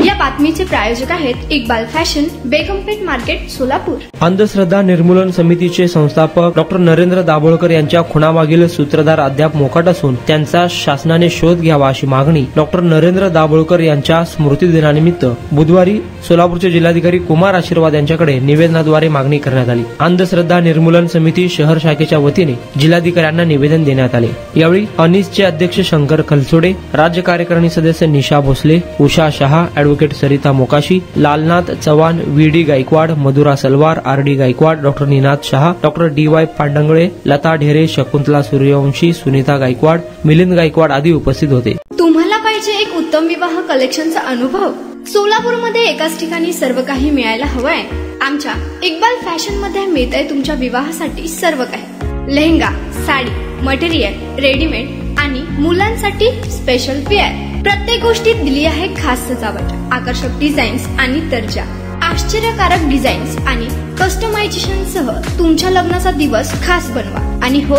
या बातमीचे प्रायोजक आहेत इक्बाल फॅशन, बेगमपेठ मार्केट, सोलापूर। अंधश्रद्धा निर्मूलन समितीचे संस्थापक डॉक्टर नरेंद्र दाभोळकर यांच्या खुनामागील सूत्रधार अद्याप मोकाट असून त्यांचा शासनाने शोध घ्यावा अशी मागणी डॉक्टर नरेंद्र दाभोळकर यांच्या स्मृतिदिनानिमित्त बुधवारी सोलापूरचे जिल्हाधिकारी कुमार आशीर्वाद यांच्याकडे निवेदनाद्वारे मागणी करण्यात आली। अंधश्रद्धा निर्मूलन समिती शहर शाखेच्या वतीने जिल्हाधिकाऱ्यांना निवेदन देण्यात आले। यावेळी अनिसचे अध्यक्ष शंकर खलसोडे, राज्य कार्यकारिणी सदस्य Nisha Bhosale, Usha Shah, advocate Sarita Mokashi, Lalnath Chavan, V D. Gaikwad, Madhura Salvar, R D. Gaikwad, doctor Ninad Shah, doctor D Y. Pandangale, Lata Dhere, Shakuntala Suryavanshi, Sunita Gaikwad, Milind Gaikwad आदी उपस्थित होते। तुम्हाला पाहिजे एक उत्तम विवाह कलेक्शनचा अनुभव? सोलापूरमध्ये एकाच ठिकाणी सर्व काही मिळायला हवंय? आमच्या इक्बाल फॅशन मध्ये मिळतंय तुमच्या विवाहासाठी सर्व काही। लेहंगा, साडी, मटेरियल, रेडीमेड आणि मुलांसाठी स्पेशल वेअर। प्रत्येक गोष्टीत दिली आहे खास सजावट, आकर्षक डिझाईन्स आणि दर्जा, आश्चर्यकारक डिझाईन्स आणि कस्टमायझेशन सह तुमच्या लग्नाचा दिवस खास बनवा। आणि हो,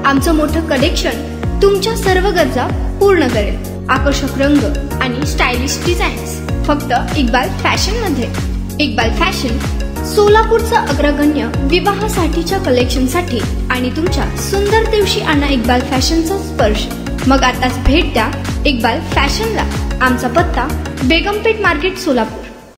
आमचं मोठं कलेक्शन तुमच्या सर्व गरजा पूर्ण करेल। आकर्षक रंग आणि स्टायलिश डिझाईन्स फक्त इक्बाल फॅशन मध्ये। इक्बाल फॅशन सोलापूरचा अग्रगण्य विवाहासाठीच्या कलेक्शनसाठी आणि तुमच्या सुंदर दिवशी आणा इक्बाल फॅशनचा स्पर्श। मग आताच भेट द्या इक्बाल फॅशनला। आमचा पत्ता बेगमपेठ मार्केट, सोलापूर।